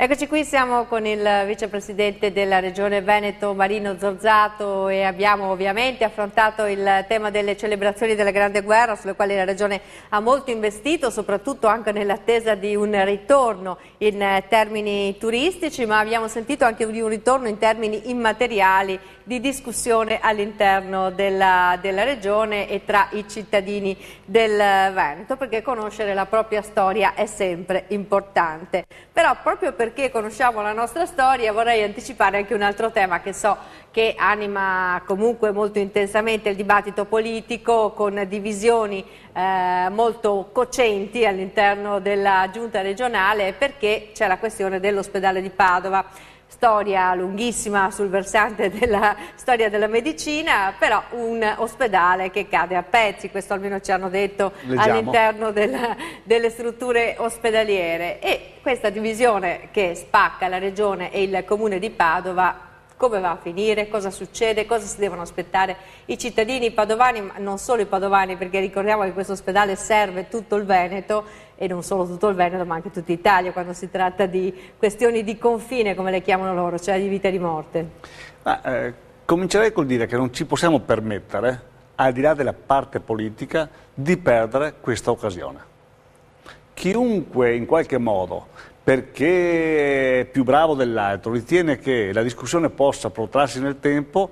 Eccoci qui, siamo con il vicepresidente della Regione Veneto, Marino Zorzato, e abbiamo ovviamente affrontato il tema delle celebrazioni della Grande Guerra, sulle quali la Regione ha molto investito, soprattutto anche nell'attesa di un ritorno in termini turistici, ma abbiamo sentito anche di un ritorno in termini immateriali, di discussione all'interno della Regione e tra i cittadini del Veneto, perché conoscere la propria storia è sempre importante. Però proprio perché conosciamo la nostra storia vorrei anticipare anche un altro tema che so che anima comunque molto intensamente il dibattito politico, con divisioni molto cocenti all'interno della giunta regionale, perché c'è la questione dell'ospedale di Padova. Storia lunghissima sul versante della storia della medicina, però un ospedale che cade a pezzi, questo almeno ci hanno detto all'interno delle strutture ospedaliere, e questa divisione che spacca la Regione e il Comune di Padova, come va a finire, cosa succede, cosa si devono aspettare i cittadini padovani, ma non solo i padovani, perché ricordiamo che questo ospedale serve tutto il Veneto, e non solo tutto il Veneto ma anche tutta Italia, quando si tratta di questioni di confine, come le chiamano loro, cioè di vita e di morte. Comincerei col dire che non ci possiamo permettere, al di là della parte politica, di perdere questa occasione. Chiunque in qualche modo, perché è più bravo dell'altro, ritiene che la discussione possa protrarsi nel tempo,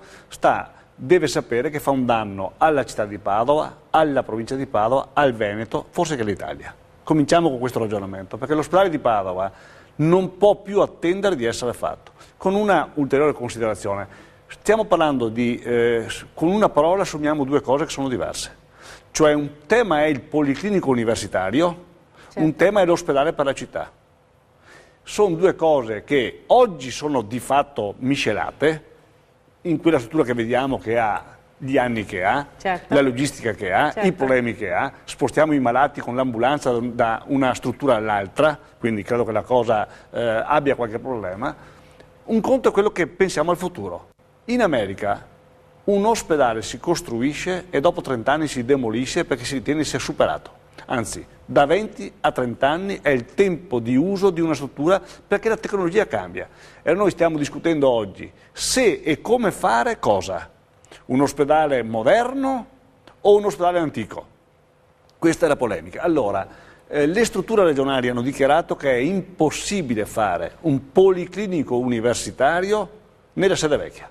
deve sapere che fa un danno alla città di Padova, alla provincia di Padova, al Veneto, forse che all'Italia. Cominciamo con questo ragionamento, perché l'ospedale di Padova non può più attendere di essere fatto. Con una ulteriore considerazione, stiamo parlando di, con una parola assumiamo due cose che sono diverse. Cioè un tema è il policlinico universitario, certo. Un tema è l'ospedale per la città. Sono due cose che oggi sono di fatto miscelate, in quella struttura che vediamo che ha gli anni che ha, certo. La logistica che ha, certo. I problemi che ha, spostiamo i malati con l'ambulanza da una struttura all'altra, quindi credo che la cosa abbia qualche problema. Un conto è quello che pensiamo al futuro. In America un ospedale si costruisce e dopo 30 anni si demolisce perché si ritiene sia superato. Anzi, da 20 a 30 anni è il tempo di uso di una struttura, perché la tecnologia cambia. E noi stiamo discutendo oggi se e come fare cosa. Un ospedale moderno o un ospedale antico? Questa è la polemica. Allora, le strutture regionali hanno dichiarato che è impossibile fare un policlinico universitario nella sede vecchia.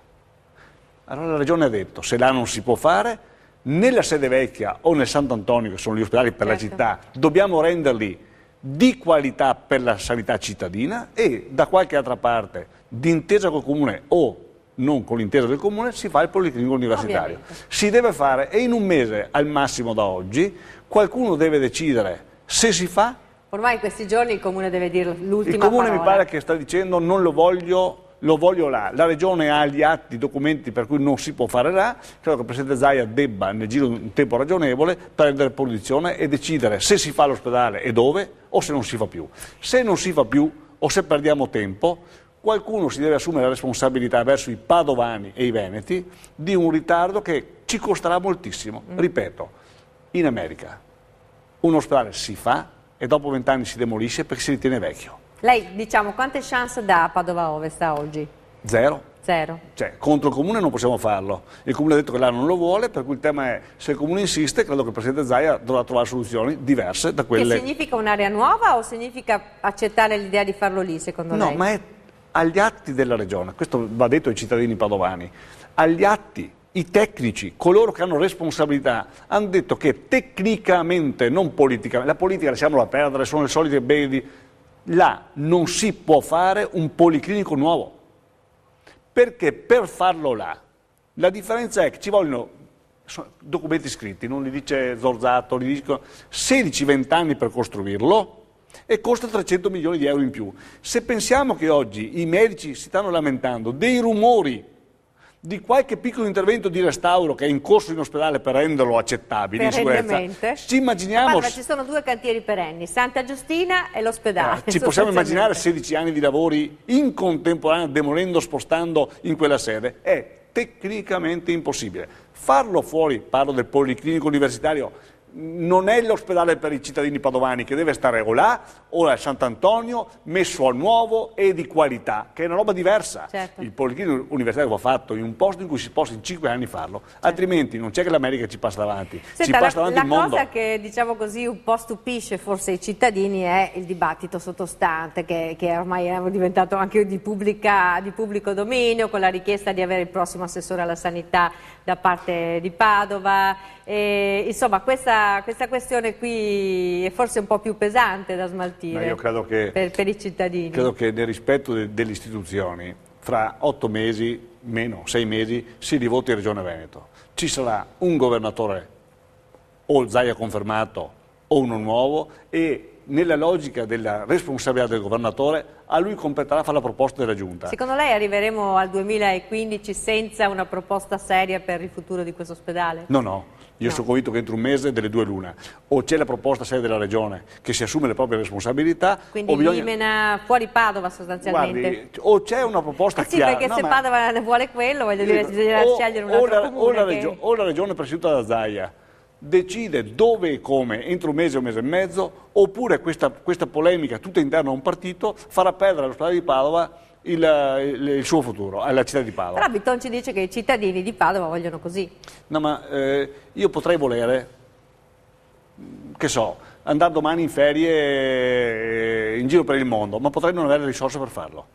Allora la Regione ha detto, se là non si può fare, nella sede vecchia o nel Sant'Antonio, che sono gli ospedali per certo. La città, dobbiamo renderli di qualità per la sanità cittadina, e da qualche altra parte, d'intesa col Comune o non con l'intesa del Comune, si fa il policlinico universitario. Ovviamente. Si deve fare, e in un mese al massimo da oggi, qualcuno deve decidere se si fa. Ormai in questi giorni il Comune deve dire l'ultima parola. Il Comune parola. Mi pare che sta dicendo non lo voglio là. La Regione ha gli atti, i documenti per cui non si può fare là. Credo che il Presidente Zaia debba, nel giro di un tempo ragionevole, prendere posizione e decidere se si fa l'ospedale e dove, o se non si fa più. Se non si fa più, o se perdiamo tempo, qualcuno si deve assumere la responsabilità verso i padovani e i veneti di un ritardo che ci costerà moltissimo. Ripeto, in America un ospedale si fa e dopo 20 anni si demolisce perché si ritiene vecchio. Lei, diciamo, quante chance dà a Padova Ovest a oggi? Zero. Zero. Cioè, contro il Comune non possiamo farlo. Il Comune ha detto che là non lo vuole, per cui il tema è, se il Comune insiste, credo che il Presidente Zaia dovrà trovare soluzioni diverse da quelle. Che significa un'area nuova o significa accettare l'idea di farlo lì, secondo lei? No, ma è agli atti della Regione, questo va detto ai cittadini padovani, agli atti. I tecnici, coloro che hanno responsabilità, hanno detto che tecnicamente, non politicamente, la politica lasciamola perdere, sono le solite bedi, là non si può fare un policlinico nuovo, perché per farlo là, la differenza è che ci vogliono documenti scritti, non li dice Zorzato, li dicono 16-20 anni per costruirlo, e costa 300 milioni di euro in più. Se pensiamo che oggi i medici si stanno lamentando dei rumori di qualche piccolo intervento di restauro che è in corso in ospedale per renderlo accettabile in sicurezza, ci immaginiamo. Ci sono due cantieri perenni, Santa Giustina e l'ospedale. Ci possiamo immaginare 16 anni di lavori in contemporanea, demolendo, spostando in quella sede. È tecnicamente impossibile. Farlo fuori, parlo del policlinico universitario, non è l'ospedale per i cittadini padovani che deve stare o là o a Sant'Antonio, messo a nuovo e di qualità, che è una roba diversa. Certo. Il policlinico universitario va fatto in un posto in cui si possa in 5 anni farlo, altrimenti non c'è che l'America ci passa davanti, Senta, ci passa davanti il mondo. La cosa che, diciamo così, un po' stupisce forse i cittadini è il dibattito sottostante che ormai è diventato anche di pubblico dominio, con la richiesta di avere il prossimo assessore alla sanità da parte di Padova. Insomma, questa questione qui è forse un po' più pesante da smaltire. Ma io credo che, per i cittadini. Credo che nel rispetto delle istituzioni, fra 8 mesi, meno 6 mesi, si rivoti in Regione Veneto. Ci sarà un governatore, o Zaia confermato, o uno nuovo, e nella logica della responsabilità del governatore, a lui completerà fare la proposta della Giunta. Secondo lei arriveremo al 2015 senza una proposta seria per il futuro di questo ospedale? No. Io sono convinto che entro un mese delle due l'una, o c'è la proposta seria della Regione che si assume le proprie responsabilità, quindi Limena fuori Padova sostanzialmente. Guardi, o c'è una proposta sì, chiara. Perché se Padova ne vuole quello, voglio dire, bisogna scegliere un altro comune. O la Regione presieduta da Zaia decide dove e come entro un mese o un mese e mezzo, oppure questa polemica tutta interna a un partito farà perdere all'ospedale di Padova il suo futuro, alla città di Padova. Però Bitonci dice che i cittadini di Padova vogliono così. No, ma io potrei volere, che so, andare domani in ferie in giro per il mondo, ma potrei non avere le risorse per farlo.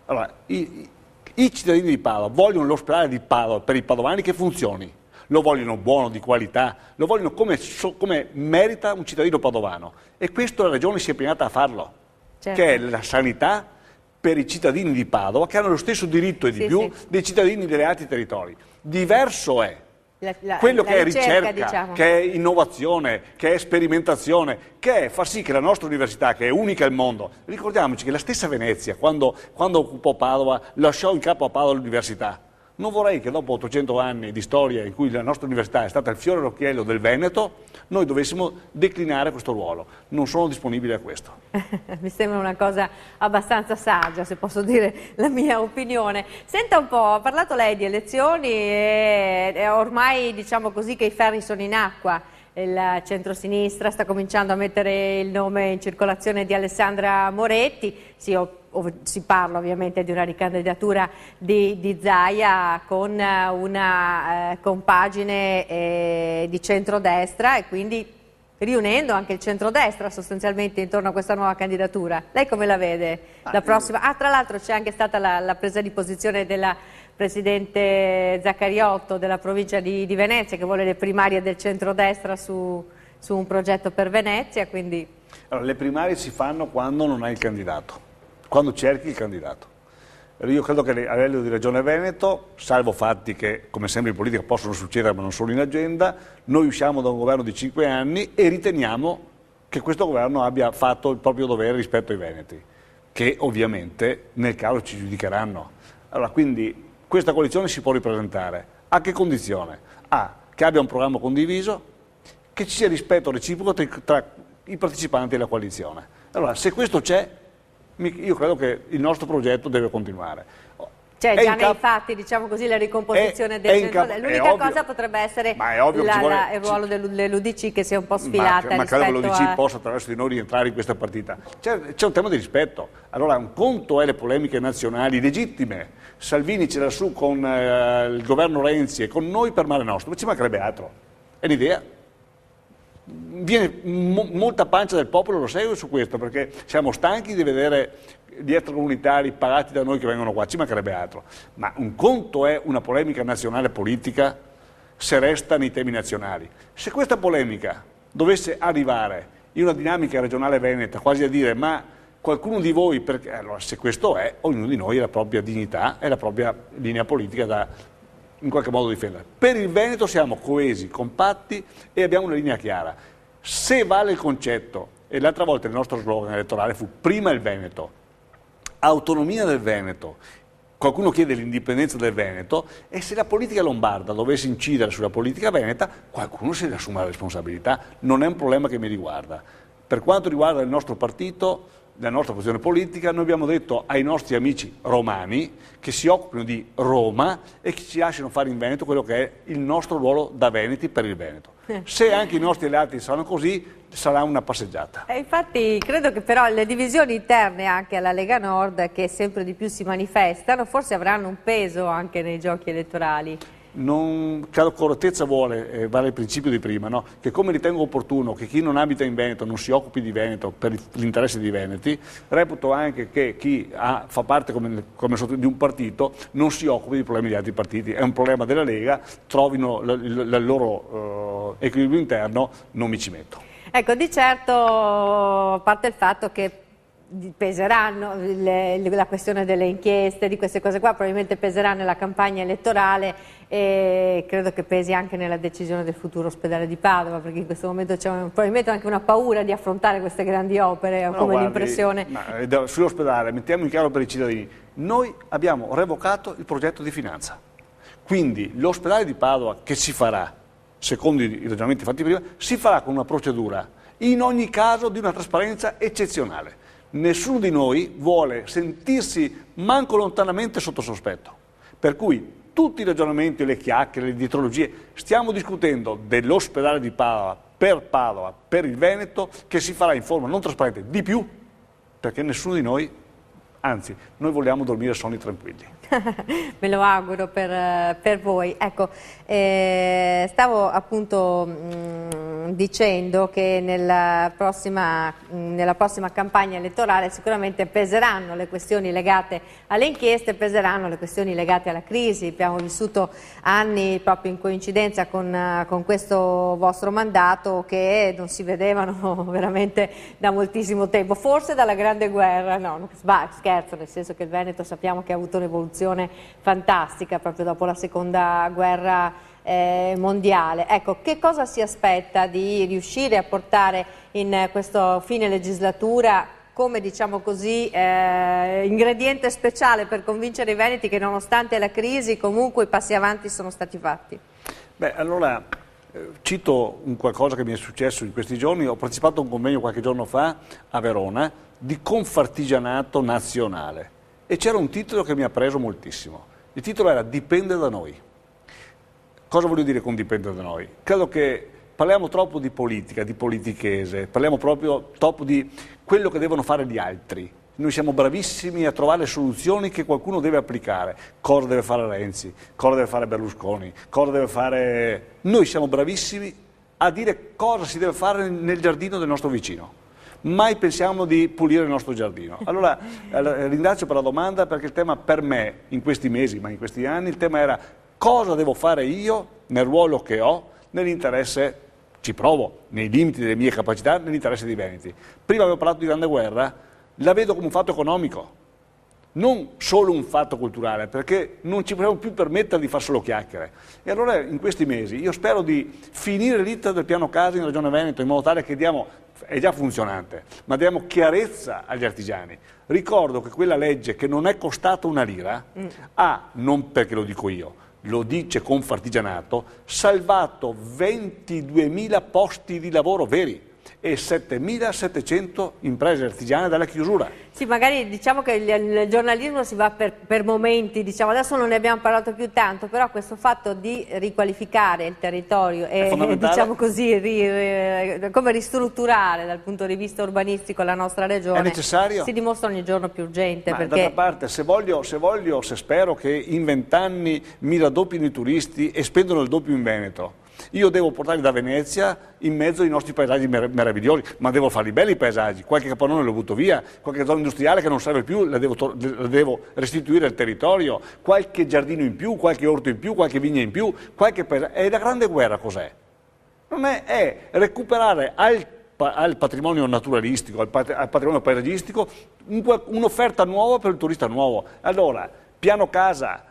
Allora, i cittadini di Padova vogliono l'ospedale di Padova per i padovani che funzioni. Lo vogliono buono, di qualità, lo vogliono come merita un cittadino padovano. E questo la Regione si è impegnata a farlo, certo, che è la sanità per i cittadini di Padova, che hanno lo stesso diritto e di più dei cittadini degli altri territori. Diverso è quello che è ricerca, diciamo, che è innovazione, che è sperimentazione, che è far sì che la nostra università, che è unica al mondo, ricordiamoci che la stessa Venezia, quando occupò Padova, lasciò in capo a Padova l'università. Non vorrei che dopo 800 anni di storia in cui la nostra università è stata il fiore all'occhiello del Veneto, noi dovessimo declinare questo ruolo. Non sono disponibile a questo. Mi sembra una cosa abbastanza saggia, se posso dire la mia opinione. Senta un po', ha parlato lei di elezioni e ormai diciamo così che i ferri sono in acqua. Il centrosinistra sta cominciando a mettere il nome in circolazione di Alessandra Moretti, si parla ovviamente di una ricandidatura di Zaia con una compagine di centrodestra e quindi riunendo anche il centrodestra sostanzialmente intorno a questa nuova candidatura. Lei come la vede? La prossima? Tra l'altro c'è anche stata la presa di posizione della Presidente Zaccariotto della provincia di Venezia che vuole le primarie del centrodestra su un progetto per Venezia, quindi... Allora, le primarie si fanno quando non hai il candidato, quando cerchi il candidato. Io credo che a livello di Regione Veneto, salvo fatti che come sempre in politica possono succedere ma non sono in agenda, noi usciamo da un governo di 5 anni e riteniamo che questo governo abbia fatto il proprio dovere rispetto ai veneti, che ovviamente nel caso ci giudicheranno. Allora, quindi questa coalizione si può ripresentare. A che condizione? Che abbia un programma condiviso, che ci sia rispetto reciproco tra i partecipanti alla coalizione. Allora, se questo c'è, io credo che il nostro progetto deve continuare. Cioè già nei fatti, diciamo così, la ricomposizione del centro. L'unica cosa potrebbe essere il ruolo dell'UDC che si è un po' sfilata. Ma credo che l'UDC possa attraverso di noi rientrare in questa partita. C'è un tema di rispetto. Allora, un conto è le polemiche nazionali legittime. Salvini ce l'ha su con il governo Renzi e con noi per Mare Nostrum, ma ci mancherebbe altro. È l'idea. Molta pancia del popolo lo segue su questo, perché siamo stanchi di vedere gli extracomunitari pagati da noi che vengono qua, ci mancherebbe altro. Ma un conto è una polemica nazionale politica se resta nei temi nazionali. Se questa polemica dovesse arrivare in una dinamica regionale veneta, quasi a dire ma qualcuno di voi, perché allora se questo è, ognuno di noi ha la propria dignità e la propria linea politica da in qualche modo difendere. Per il Veneto siamo coesi, compatti e abbiamo una linea chiara. Se vale il concetto, e l'altra volta il nostro slogan elettorale fu prima il Veneto, autonomia del Veneto, qualcuno chiede l'indipendenza del Veneto, e se la politica lombarda dovesse incidere sulla politica veneta, qualcuno se ne assume la responsabilità, non è un problema che mi riguarda. Per quanto riguarda il nostro partito, la nostra posizione politica, noi abbiamo detto ai nostri amici romani che si occupino di Roma e che ci lasciano fare in Veneto quello che è il nostro ruolo da Veneti per il Veneto. Se anche i nostri alleati saranno così, sarà una passeggiata. Infatti credo che però le divisioni interne anche alla Lega Nord, che sempre di più si manifestano, forse avranno un peso anche nei giochi elettorali. Credo correttezza vale, vale il principio di prima, no? Che come ritengo opportuno che chi non abita in Veneto non si occupi di Veneto per l'interesse di Veneti, reputo anche che chi fa parte di un partito non si occupi dei problemi di altri partiti. È un problema della Lega, trovino il loro equilibrio interno, non mi ci metto. Ecco, di certo, a parte il fatto che peseranno la questione delle inchieste, di queste cose qua, probabilmente peserà nella campagna elettorale e credo che pesi anche nella decisione del futuro ospedale di Padova, perché in questo momento c'è probabilmente anche una paura di affrontare queste grandi opere, ho come l'impressione. Sull'ospedale, mettiamo in chiaro per i cittadini, noi abbiamo revocato il progetto di finanza, quindi l'ospedale di Padova che si farà, secondo i ragionamenti fatti prima, si farà con una procedura in ogni caso di una trasparenza eccezionale. Nessuno di noi vuole sentirsi manco lontanamente sotto sospetto, per cui tutti i ragionamenti, le chiacchiere, le dietrologie, stiamo discutendo dell'ospedale di Padova, per il Veneto, che si farà in forma non trasparente, di più, perché nessuno di noi, anzi, noi vogliamo dormire sonni tranquilli. Me lo auguro per voi. Ecco, stavo appunto dicendo che nella prossima campagna elettorale sicuramente peseranno le questioni legate alle inchieste, peseranno le questioni legate alla crisi. Abbiamo vissuto anni proprio in coincidenza con questo vostro mandato che non si vedevano veramente da moltissimo tempo, forse dalla Grande Guerra, no, scherzo, nel senso che il Veneto sappiamo che ha avuto un'evoluzione fantastica proprio dopo la seconda guerra mondiale. Ecco, che cosa si aspetta di riuscire a portare in questo fine legislatura come, diciamo così, ingrediente speciale per convincere i veneti che nonostante la crisi comunque i passi avanti sono stati fatti? Beh, allora cito qualcosa che mi è successo in questi giorni. Ho partecipato a un convegno qualche giorno fa a Verona di confartigianato nazionale e c'era un titolo che mi ha preso moltissimo. Il titolo era "Dipende da noi". Cosa voglio dire con "dipende da noi"? Credo che parliamo troppo di politica, di politichese, parliamo proprio troppo di quello che devono fare gli altri. Noi siamo bravissimi a trovare soluzioni che qualcuno deve applicare. Cosa deve fare Renzi, cosa deve fare Berlusconi, cosa deve fare... Noi siamo bravissimi a dire cosa si deve fare nel giardino del nostro vicino. Mai pensiamo di pulire il nostro giardino. Allora ringrazio per la domanda, perché il tema per me in questi mesi, ma in questi anni, il tema era cosa devo fare io nel ruolo che ho, nell'interesse, ci provo, nei limiti delle mie capacità, nell'interesse dei veneti. Prima avevo parlato di Grande Guerra, la vedo come un fatto economico, non solo un fatto culturale, perché non ci possiamo più permettere di fare solo chiacchiere. E allora in questi mesi io spero di finire l'iter del piano casa in Regione Veneto in modo tale che è già funzionante, ma diamo chiarezza agli artigiani. Ricordo che quella legge, che non è costata una lira, ha, non perché lo dico io, lo dice Confartigianato, salvato 22.000 posti di lavoro veri e 7.700 imprese artigiane dalla chiusura. Sì, magari diciamo che il giornalismo si va per momenti, diciamo, adesso non ne abbiamo parlato più tanto, però questo fatto di riqualificare il territorio e diciamo così, come ristrutturare dal punto di vista urbanistico la nostra regione, è necessario? Si dimostra ogni giorno più urgente. Ma perché... d'altra parte, se spero che in 20 anni mi raddoppino i turisti e spendono il doppio in Veneto, io devo portarli da Venezia in mezzo ai nostri paesaggi meravigliosi, ma devo farli belli i paesaggi. Qualche capannone lo butto via, qualche zona industriale che non serve più la devo restituire al territorio, qualche giardino in più, qualche orto in più, qualche vigna in più, qualche paesaggio. E la Grande Guerra cos'è? Non è recuperare al patrimonio naturalistico, al patrimonio paesaggistico, un'offerta nuova per il turista nuovo. Allora, piano casa,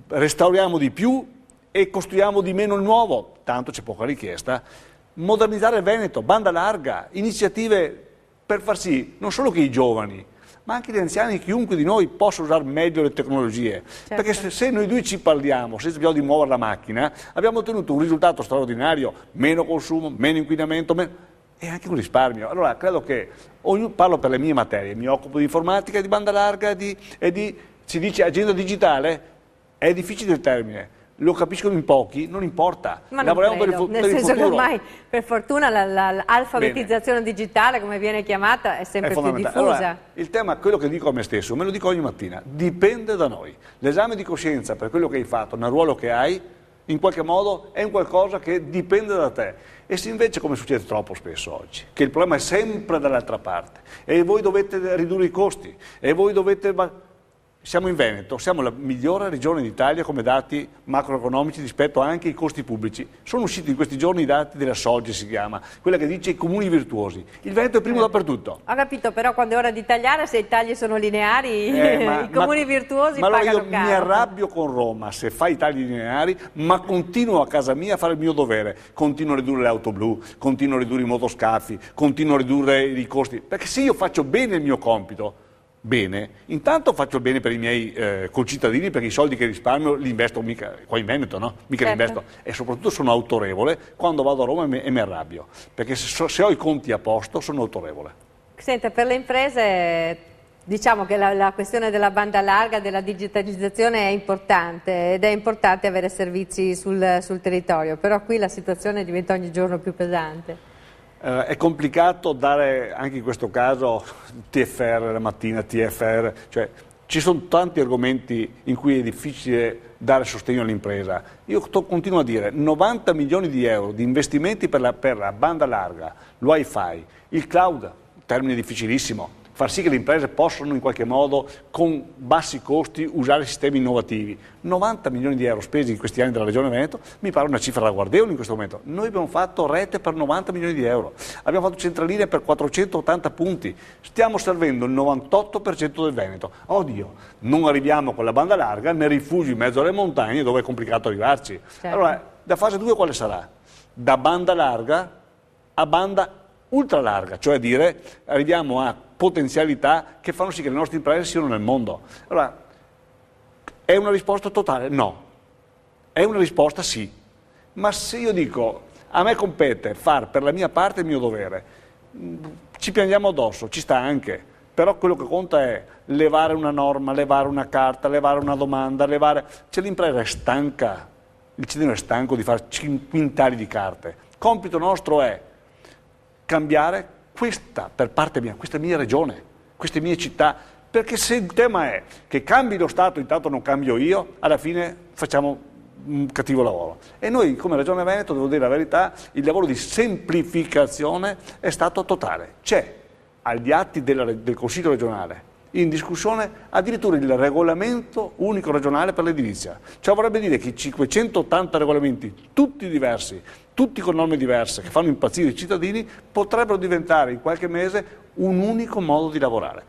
restauriamo di più e costruiamo di meno il nuovo, tanto c'è poca richiesta. Modernizzare il Veneto, banda larga, iniziative per far sì non solo che i giovani, ma anche gli anziani, chiunque di noi possa usare meglio le tecnologie. Certo. Perché se noi due ci parliamo senza bisogno di muovere la macchina, abbiamo ottenuto un risultato straordinario: meno consumo, meno inquinamento, è anche un risparmio. Allora credo che, parlo per le mie materie, mi occupo di informatica, di banda larga si dice agenda digitale, è difficile il termine, lo capiscono in pochi, non importa. Ma non credo, nel senso che ormai per fortuna l'alfabetizzazione digitale, come viene chiamata, è sempre più diffusa. Allora, il tema, quello che dico a me stesso, me lo dico ogni mattina, dipende da noi. L'esame di coscienza per quello che hai fatto, nel ruolo che hai, in qualche modo è un qualcosa che dipende da te. E se invece, come succede troppo spesso oggi, che il problema è sempre dall'altra parte, e voi dovete ridurre i costi, e voi dovete... Siamo in Veneto, siamo la migliore regione d'Italia come dati macroeconomici rispetto anche ai costi pubblici. Sono usciti in questi giorni i dati della Sogge, si chiama, quella che dice i comuni virtuosi. Il Veneto è primo dappertutto. Ho capito, però quando è ora di tagliare, se i tagli sono lineari, i comuni virtuosi pagano caro. Ma allora io mi arrabbio con Roma se fa i tagli lineari, ma continuo a casa mia a fare il mio dovere. Continuo a ridurre le auto blu, continuo a ridurre i motoscafi, continuo a ridurre i costi. Perché se io faccio bene il mio compito, bene, intanto faccio bene per i miei concittadini, perché i soldi che risparmio li investo mica qua in Veneto, no? Mica li investo, e soprattutto sono autorevole quando vado a Roma e mi arrabbio, perché se ho i conti a posto sono autorevole. Senta, per le imprese diciamo che la questione della banda larga, della digitalizzazione è importante, ed è importante avere servizi sul territorio, però qui la situazione diventa ogni giorno più pesante. È complicato dare anche in questo caso TFR la mattina, TFR, cioè ci sono tanti argomenti in cui è difficile dare sostegno all'impresa. Io continuo a dire 90 milioni di euro di investimenti per la banda larga, il wifi, il cloud, termine difficilissimo, far sì che le imprese possano in qualche modo con bassi costi usare sistemi innovativi. 90 milioni di euro spesi in questi anni dalla Regione Veneto mi pare una cifra ragguardevole in questo momento. Noi abbiamo fatto rete per 90 milioni di euro, abbiamo fatto centraline per 480 punti, stiamo servendo il 98% del Veneto. Oddio, non arriviamo con la banda larga nel rifugio in mezzo alle montagne dove è complicato arrivarci. Certo. Allora, da fase 2 quale sarà? Da banda larga a banda ultra larga, cioè dire arriviamo a potenzialità che fanno sì che le nostre imprese siano nel mondo. Allora, è una risposta totale? No. È una risposta sì. Ma se io dico a me compete far per la mia parte il mio dovere, ci piangiamo addosso, ci sta anche, però quello che conta è levare una norma, levare una carta, levare una domanda, cioè l'impresa è stanca, il cittadino è stanco di fare quintali di carte. Compito nostro è cambiare questa, per parte mia, questa mia regione, queste mie città, perché se il tema è che cambi lo Stato, intanto non cambio io, alla fine facciamo un cattivo lavoro. E noi come Regione Veneto, devo dire la verità, il lavoro di semplificazione è stato totale. C'è agli atti del Consiglio regionale in discussione addirittura il regolamento unico regionale per l'edilizia. Ciò vorrebbe dire che i 580 regolamenti, tutti diversi, tutti con norme diverse, che fanno impazzire i cittadini, potrebbero diventare in qualche mese un unico modo di lavorare.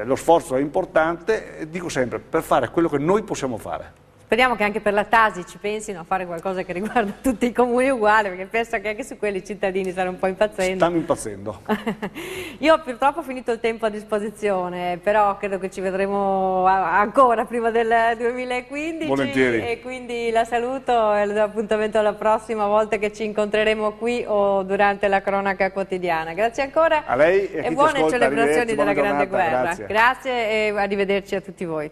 Lo sforzo è importante, dico sempre, per fare quello che noi possiamo fare. Speriamo che anche per la Tasi ci pensino a fare qualcosa che riguarda tutti i comuni uguali, perché penso che anche su quelli i cittadini stanno un po' impazzendo. Stanno impazzendo. Io purtroppo ho finito il tempo a disposizione, però credo che ci vedremo ancora prima del 2015. Volentieri. E quindi la saluto e le do appuntamento alla prossima volta che ci incontreremo qui o durante la cronaca quotidiana. Grazie ancora a lei e buone celebrazioni della Grande Guerra. Grazie. Grazie e arrivederci a tutti voi.